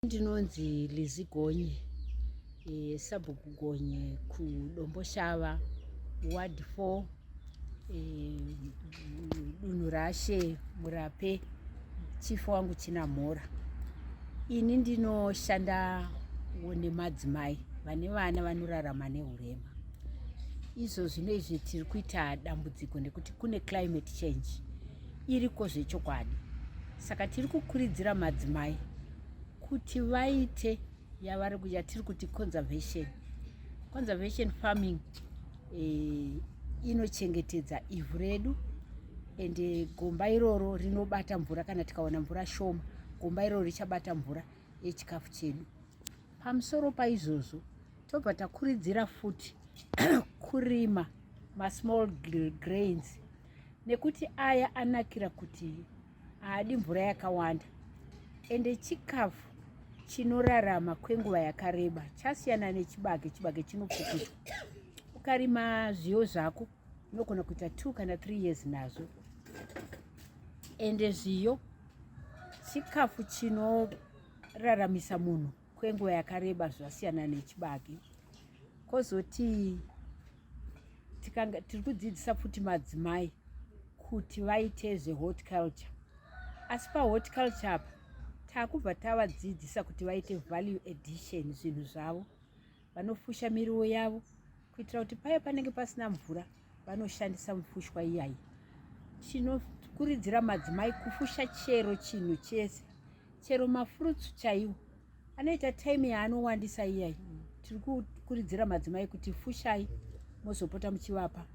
Ndinonzi Gonye, Sabhuku Gonye kuDomboshava, Ward 4, dunhu raShe Murape, chifu wangu Chinamhora. Ini ndinoshanda nemadzimai vane vana vanorarama nehurema. Izvo zvinoizvi tiri kuita dambudziko nekuti kune climate change iriko zvechokwadi. Saka tiri kukuridzira madzimai kuti vaite yatiri kuti conservation farming inochengetedza ivhu redu, ende gomba iroro rinobata mvura. Kana tikaona mvura shoma, gomba iroro richabata mvura yechikafu chedu. Pamusoro paizvozvo tobva takuridzira futi kurima small grains, nekuti aya anakira kuti haadi mvura yakawanda, ende chikafu chinorarama kwenguva yakareba. Chasiyana nechibage. Chibage chinopukutwa. Ukarima zviyo zvako unogona kuita 2 kana 3 years nazvo. Ende zviyo chikafu chinoraramisa munhu kwenguva yakareba, zvasiyana nechibage. Kozoti tiri kudzidzisa futi madzimai kuti vaite zvehorticulture. Asi pahorticulture apa takubva tavadzidzisa kuti vaite value addition zvinhu zvavo. Vanofusha miriwo yavo kuitira kuti paya panenge pasina mvura vanoshandisa mufushwa iyayi. Tinokuridzira madzimai kufusha chero chinhu chese, chero mafurutsu chaiwo anoita time yaanowandisa iyayi. Tiri kukuridzira madzimai kuti fushai mozopota muchivapa.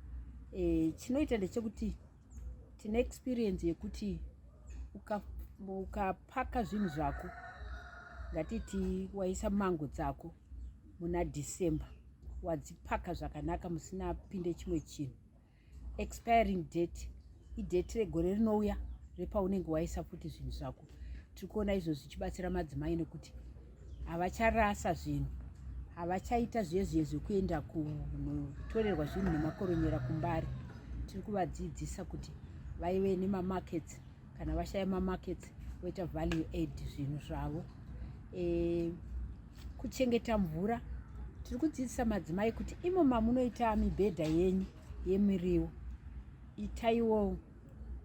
Chinoita ndechekuti tine experience yekuti ukapaka zvinhu zvako, ngatiti waisa mango dzako muna December, wadzipaka zvakanaka musina pinde chimwe chinhu, expiring date idate regore rinouya repaunenge waisa futi zvinhu zvako. Tiri kuona izvo zvichibatsira madzimai nekuti havacharasa zvinhu, havachaita zviye zvekuenda kunotorerwa zvinhu nemakoronyera kumbari. Tiri kuvadzidzisa kuti vaive nemamarkets, kana vashaya mamarkets voita value add zvinhu zvavo. Kuchengeta mvura, tiri kudzidzisa madzimai kuti imo mamunoita mibhedha yenyu yemiriwo, itaiwo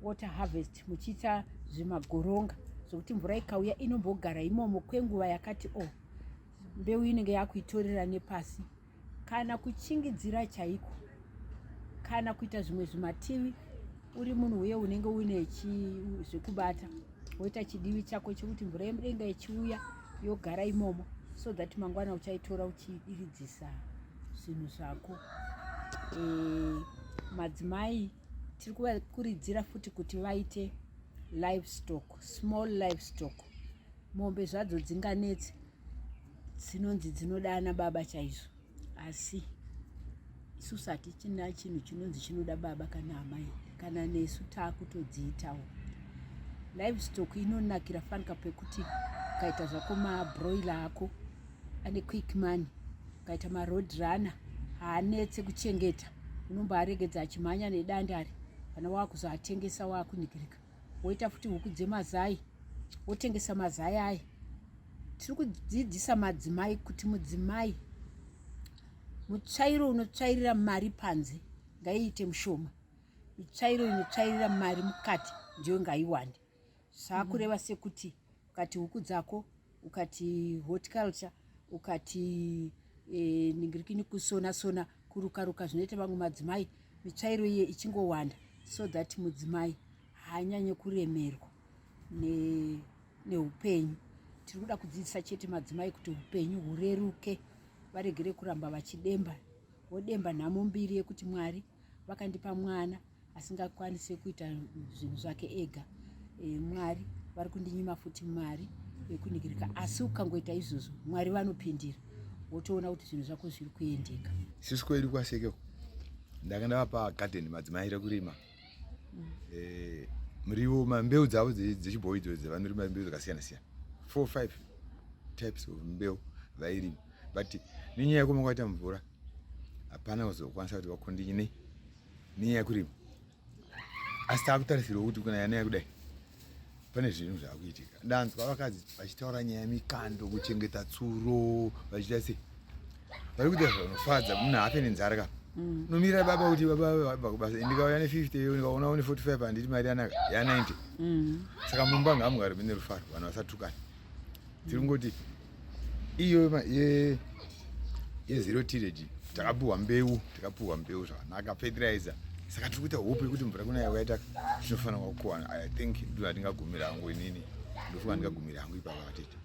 water harvest, muchiita zvimagoronga zvokuti mvura ikauya inombogara imomo kwenguva yakati mbeu inenge yakuitorera nepasi. Kana kuchingidzira chaiko, kana kuita zvimwe zvimativi, uri munhu uye unenge une zvekubata, woita chidivi chako chekuti mvura yemudenga ichiuya yogara imomo, so that mangwana uchaitora uchidiridzisa zvinhu zvako. Madzimai tiri kuvakuridzira futi kuti vaite livestock, small livestock. Mombe zvadzo dzinganetse, dzinonzi dzinoda ana baba chaizvo, asi isusu hatichina chinhu chinonzi chinoda baba kana amai, kana nesu taakutodziitawo. Livestock inonakira fanika pekuti ukaita zvako mabroiler ako ane quick money, ukaita maroad runner haanetse kuchengeta, unombaregedza achimhanya nedandari, kana wakuzoatengesa wakunikirika. Woita futi huku dzemazai, wotengesa mazai aya. Tiri kudzidzisa madzimai kuti mudzimai mutsvairo unotsvairira mari panze ngaiite mushoma, mitsvairo inotsvairira mari mukati ndiyo ngaiwande. Zvakureva sekuti ukati huku dzako, ukati horticulture, ukati ningirikini kusona kuruka zvinoita vamwe madzimai, mitsvairo iye ichingowanda, so that mudzimai haanyanye kuremerwa neupenyu. Tiri kuda kudzidzisa chete madzimai kuti upenyu hureruke, varegere kuramba vachidemba. Wodemba nhamo mbiri yekuti Mwari vakandipa mwana asingakwanisi kuita zvinhu zvake ega. Mwari vari kundinyima futi mari yekunikirika, asi ukangoita izvozvo Mwari vanopindira, wotoona kuti zvinhu zvako zviri kuendeka. Sisi kwedu kwaSeke ndakandavapa garden madzimai rekurima. Muriwo mbeu dzavo dzechibhoyi idzodzo vanorima mbeu dzakasiyana siyana, 4-5 types of mbeu vairima, but nenyaya yekuma kwaita mvura hapana kuzokwanisa kuti vakontinye nenyaya yekurima. Asi taakutarisirwa kuti kunaya kudai pane zvinhu zvaakuitika. Ndanzwa vakadzi vachitaura nyaya yemikando, kuchengeta tsuro, vachiita sei. Vari kuita zvinofadza, munhu haafe nenzara ka. Nomira baba kuti baba kubasa ndikauya ne50 ndikaona une 45 handiti mari yanaka ya90. Saka mumba ngaamugare mune rufaro, vanhu vasatukana. Tiri ngoti iyo ye0 tillage takapuhwa mbeu zvakanaka, fertilizer. Saka tiri kuita hope yekuti mvura kunaya yakaitaka tinofanira kuwana. I think ndo hatingagumira hangu inini, ndofunga ndingagumira hangu ipapa vatete.